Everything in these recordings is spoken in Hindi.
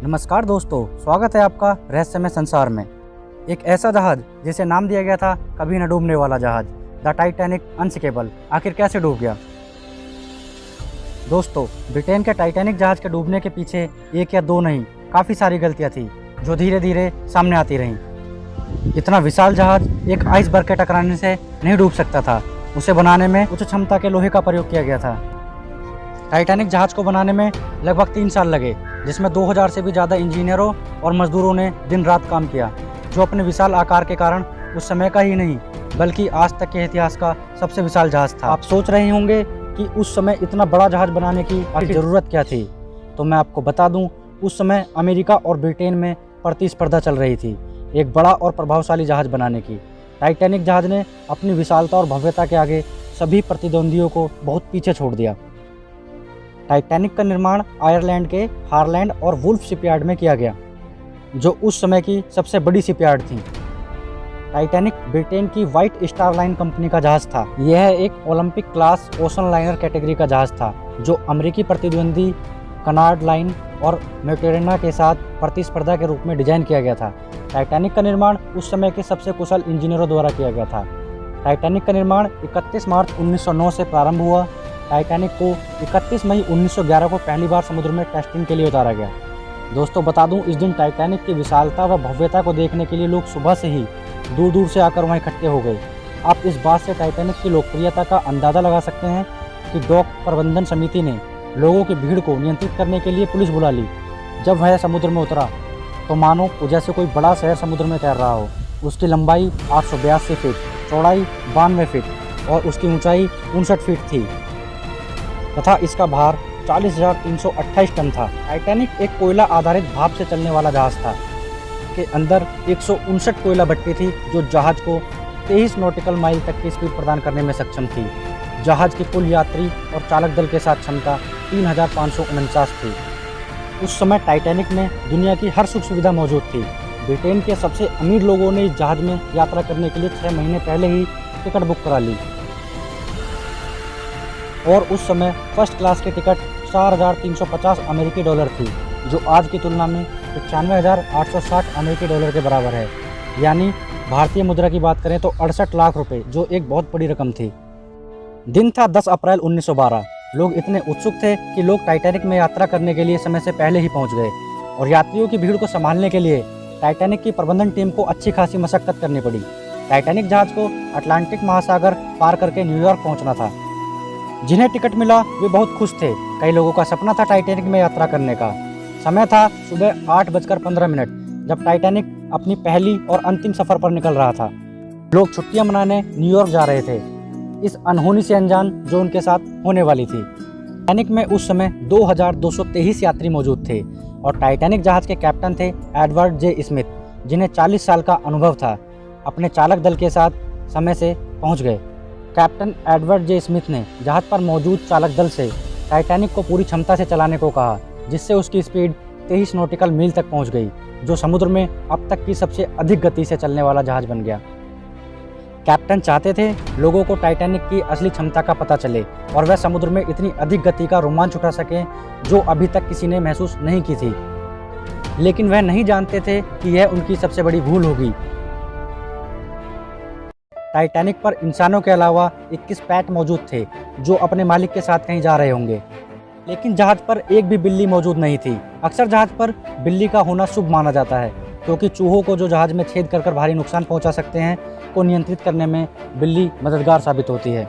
नमस्कार दोस्तों, स्वागत है आपका रहस्यमय संसार में। एक ऐसा जहाज जिसे नाम दिया गया था कभी न डूबने वाला जहाज, द टाइटैनिक अनसिंकेबल, आखिर कैसे डूब गया। दोस्तों, ब्रिटेन के टाइटैनिक जहाज के डूबने के पीछे एक या दो नहीं, काफ़ी सारी गलतियां थी जो धीरे धीरे सामने आती रहीं। इतना विशाल जहाज एक आइसबर्ग के टकराने से नहीं डूब सकता था। उसे बनाने में उच्च क्षमता के लोहे का प्रयोग किया गया था। टाइटैनिक जहाज को बनाने में लगभग 3 साल लगे, जिसमें 2000 से भी ज़्यादा इंजीनियरों और मजदूरों ने दिन रात काम किया, जो अपने विशाल आकार के कारण उस समय का ही नहीं बल्कि आज तक के इतिहास का सबसे विशाल जहाज था। आप सोच रहे होंगे कि उस समय इतना बड़ा जहाज बनाने की आखिर ज़रूरत क्या थी। तो मैं आपको बता दूं, उस समय अमेरिका और ब्रिटेन में प्रतिस्पर्धा चल रही थी एक बड़ा और प्रभावशाली जहाज बनाने की। टाइटैनिक जहाज ने अपनी विशालता और भव्यता के आगे सभी प्रतिद्वंदियों को बहुत पीछे छोड़ दिया। टाइटैनिक का निर्माण आयरलैंड के हारलैंड और वुल्फ शिपयार्ड में किया गया, जो उस समय की सबसे बड़ी शिपयार्ड थी। टाइटैनिक ब्रिटेन की व्हाइट स्टार लाइन कंपनी का जहाज था। यह एक Olympic class ocean liner category का जहाज था, जो अमेरिकी प्रतिद्वंदी कनार्ड लाइन और मेटेरिना के साथ प्रतिस्पर्धा के रूप में डिजाइन किया गया था। टाइटैनिक का निर्माण उस समय के सबसे कुशल इंजीनियरों द्वारा किया गया था। टाइटैनिक का निर्माण 31 मार्च 1909 से प्रारंभ हुआ। टाइटैनिक को 31 मई 1911 को पहली बार समुद्र में टेस्टिंग के लिए उतारा गया। दोस्तों, बता दूं, इस दिन टाइटैनिक की विशालता व भव्यता को देखने के लिए लोग सुबह से ही दूर दूर से आकर वहां इकट्ठे हो गए। आप इस बात से टाइटैनिक की लोकप्रियता का अंदाज़ा लगा सकते हैं कि डॉक प्रबंधन समिति ने लोगों की भीड़ को नियंत्रित करने के लिए पुलिस बुला ली। जब वह समुद्र में उतरा तो मानो जैसे कोई बड़ा शहर समुद्र में तैर रहा हो। उसकी लंबाई 882 फीट, चौड़ाई 92 फीट और उसकी ऊंचाई 59 फीट थी तथा इसका भार 40,328 टन था। टाइटैनिक एक कोयला आधारित भाप से चलने वाला जहाज था। के अंदर 159 कोयला भट्टी थी, जो जहाज को 23 नॉटिकल माइल तक की स्पीड प्रदान करने में सक्षम थी। जहाज की कुल यात्री और चालक दल के साथ क्षमता 3,549 थी। उस समय टाइटैनिक में दुनिया की हर सुख सुविधा मौजूद थी। ब्रिटेन के सबसे अमीर लोगों ने इस जहाज में यात्रा करने के लिए 6 महीने पहले ही टिकट बुक करा ली और उस समय फर्स्ट क्लास की टिकट 4,350 अमेरिकी डॉलर थी, जो आज की तुलना में 95,860 अमेरिकी डॉलर के बराबर है। यानी भारतीय मुद्रा की बात करें तो 68 लाख रुपए, जो एक बहुत बड़ी रकम थी। दिन था 10 अप्रैल 1912। लोग इतने उत्सुक थे कि लोग टाइटैनिक में यात्रा करने के लिए समय से पहले ही पहुंच गए और यात्रियों की भीड़ को संभालने के लिए टाइटैनिक की प्रबंधन टीम को अच्छी खासी मशक्कत करनी पड़ी। टाइटैनिक जहाज को अटलांटिक महासागर पार करके न्यूयॉर्क पहुंचना था। जिन्हें टिकट मिला वे बहुत खुश थे। कई लोगों का सपना था टाइटैनिक में यात्रा करने का। समय था सुबह 8:15 जब टाइटैनिक अपनी पहली और अंतिम सफर पर निकल रहा था। लोग छुट्टियां मनाने न्यूयॉर्क जा रहे थे, इस अनहोनी से अनजान जो उनके साथ होने वाली थी। टाइटैनिक में उस समय 2,223 यात्री मौजूद थे और टाइटैनिक जहाज के कैप्टन थे एडवर्ड जे स्मिथ, जिन्हें 40 साल का अनुभव था। अपने चालक दल के साथ समय से पहुंच गए। कैप्टन एडवर्ड जे स्मिथ ने जहाज पर मौजूद चालक दल से टाइटैनिक को पूरी क्षमता से चलाने को कहा, जिससे उसकी स्पीड 23 नॉटिकल मील तक पहुंच गई, जो समुद्र में अब तक की सबसे अधिक गति से चलने वाला जहाज बन गया। कैप्टन चाहते थे लोगों को टाइटैनिक की असली क्षमता का पता चले और वह समुद्र में इतनी अधिक गति का रोमांच उठा सकें जो अभी तक किसी ने महसूस नहीं की थी। लेकिन वह नहीं जानते थे कि यह उनकी सबसे बड़ी भूल होगी। टाइटैनिक पर इंसानों के अलावा 21 पैट मौजूद थे, जो अपने मालिक के साथ कहीं जा रहे होंगे। लेकिन जहाज पर एक भी बिल्ली मौजूद नहीं थी। अक्सर जहाज पर बिल्ली का होना शुभ माना जाता है, क्योंकि चूहों को जो जहाज में छेद कर भारी नुकसान पहुंचा सकते हैं को नियंत्रित करने में बिल्ली मददगार साबित होती है।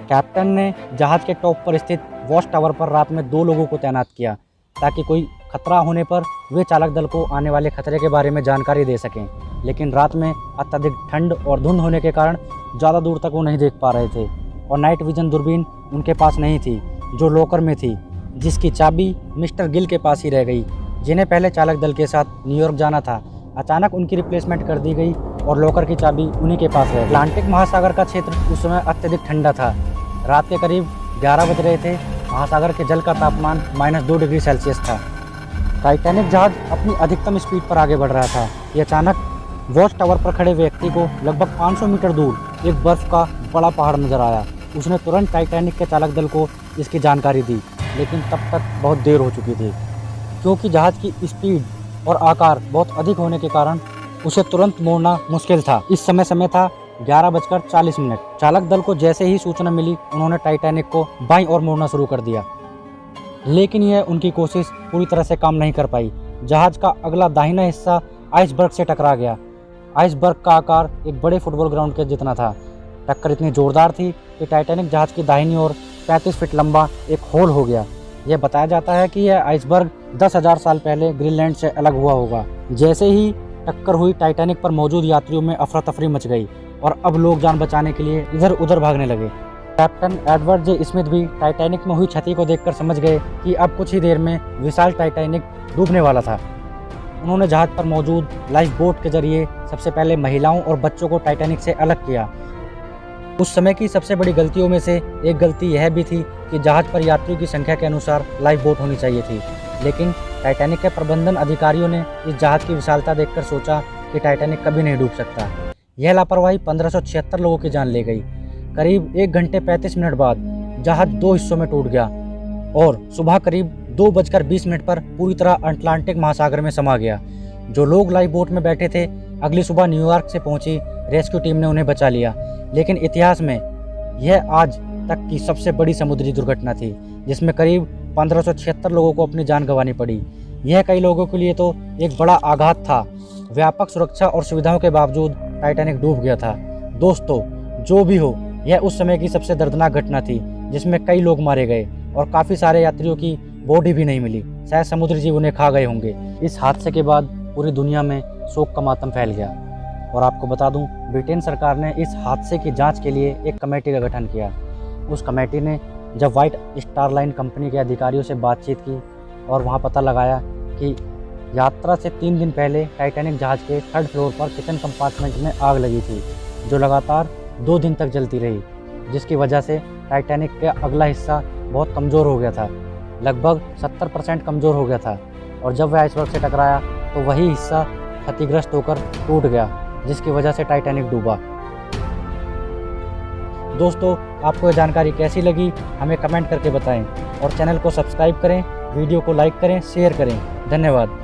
कैप्टन ने जहाज के टॉप पर स्थित वॉच टावर पर रात में 2 लोगों को तैनात किया, ताकि कोई खतरा होने पर वे चालक दल को आने वाले खतरे के बारे में जानकारी दे सकें। लेकिन रात में अत्यधिक ठंड और धुंध होने के कारण ज़्यादा दूर तक वो नहीं देख पा रहे थे और नाइट विजन दूरबीन उनके पास नहीं थी, जो लॉकर में थी, जिसकी चाबी मिस्टर गिल के पास ही रह गई, जिन्हें पहले चालक दल के साथ न्यूयॉर्क जाना था। अचानक उनकी रिप्लेसमेंट कर दी गई और लॉकर की चाबी उन्हीं के पास है। अटलांटिक महासागर का क्षेत्र उस समय अत्यधिक ठंडा था। रात के करीब 11 बज रहे थे। महासागर के जल का तापमान -2 डिग्री सेल्सियस था। टाइटैनिक जहाज अपनी अधिकतम स्पीड पर आगे बढ़ रहा था कि अचानक वॉच टावर पर खड़े व्यक्ति को लगभग 500 मीटर दूर एक बर्फ का बड़ा पहाड़ नजर आया। उसने तुरंत टाइटैनिक के चालक दल को इसकी जानकारी दी, लेकिन तब तक बहुत देर हो चुकी थी। क्योंकि जहाज की स्पीड और आकार बहुत अधिक होने के कारण उसे तुरंत मोड़ना मुश्किल था। इस समय था 11:40। चालक दल को जैसे ही सूचना मिली, उन्होंने टाइटैनिक को बाईं ओर मोड़ना शुरू कर दिया, लेकिन यह उनकी कोशिश पूरी तरह से काम नहीं कर पाई। जहाज का अगला दाहिना हिस्सा आइसबर्ग से टकरा गया। आइसबर्ग का आकार एक बड़े फुटबॉल ग्राउंड के जितना था। टक्कर इतनी जोरदार थी कि टाइटैनिक जहाज की दाहिनी ओर 35 फीट लंबा एक होल हो गया। यह बताया जाता है कि यह आइसबर्ग 10,000 साल पहले ग्रीनलैंड से अलग हुआ होगा। जैसे ही टक्कर हुई, टाइटैनिक पर मौजूद यात्रियों में अफरा तफरी मच गई और अब लोग जान बचाने के लिए इधर उधर भागने लगे। कैप्टन एडवर्ड जे स्मिथ भी टाइटैनिक में हुई क्षति को देखकर समझ गए कि अब कुछ ही देर में विशाल टाइटैनिक डूबने वाला था। उन्होंने जहाज पर मौजूद लाइफ बोट के जरिए सबसे पहले महिलाओं और बच्चों को टाइटैनिक से अलग किया। उस समय की सबसे बड़ी गलतियों में से एक गलती यह भी थी कि जहाज पर यात्रियों की संख्या के अनुसार लाइफ बोट होनी चाहिए थी, लेकिन टाइटैनिक के प्रबंधन अधिकारियों ने इस जहाज की विशालता देखकर सोचा कि टाइटैनिक कभी नहीं डूब सकता। यह लापरवाही 1576 लोगों की जान ले गई। करीब 1 घंटे 35 मिनट बाद जहाज 2 हिस्सों में टूट गया और सुबह करीब 2:20 पर पूरी तरह अटलांटिक महासागर में समा गया। जो लोग लाइफ बोट में बैठे थे, अगली सुबह न्यूयॉर्क से पहुंची रेस्क्यू टीम ने उन्हें बचा लिया, लेकिन इतिहास में यह आज तक की सबसे बड़ी समुद्री दुर्घटना थी, जिसमें करीब 1576 लोगों को अपनी जान गंवानी पड़ी। यह कई लोगों के लिए तो एक बड़ा आघात था। व्यापक सुरक्षा और सुविधाओं के बावजूद टाइटैनिक डूब गया था। दोस्तों, जो भी हो, यह उस समय की सबसे दर्दनाक घटना थी, जिसमें कई लोग मारे गए और काफ़ी सारे यात्रियों की बॉडी भी नहीं मिली। शायद समुद्री जीव उन्हें खा गए होंगे। इस हादसे के बाद पूरी दुनिया में शोक का मातम फैल गया। और आपको बता दूं, ब्रिटेन सरकार ने इस हादसे की जांच के लिए एक कमेटी का गठन किया। उस कमेटी ने जब व्हाइट स्टार लाइन कंपनी के अधिकारियों से बातचीत की और वहां पता लगाया कि यात्रा से 3 दिन पहले टाइटैनिक जहाज के 3rd फ्लोर पर किचन कंपार्टमेंट में आग लगी थी, जो लगातार 2 दिन तक जलती रही, जिसकी वजह से टाइटैनिक का अगला हिस्सा बहुत कमज़ोर हो गया था, लगभग 70% कमज़ोर हो गया था। और जब वह आइसबर्ग से टकराया तो वही हिस्सा क्षतिग्रस्त होकर टूट गया, जिसकी वजह से टाइटैनिक डूबा। दोस्तों, आपको यह जानकारी कैसी लगी हमें कमेंट करके बताएं और चैनल को सब्सक्राइब करें, वीडियो को लाइक करें, शेयर करें। धन्यवाद।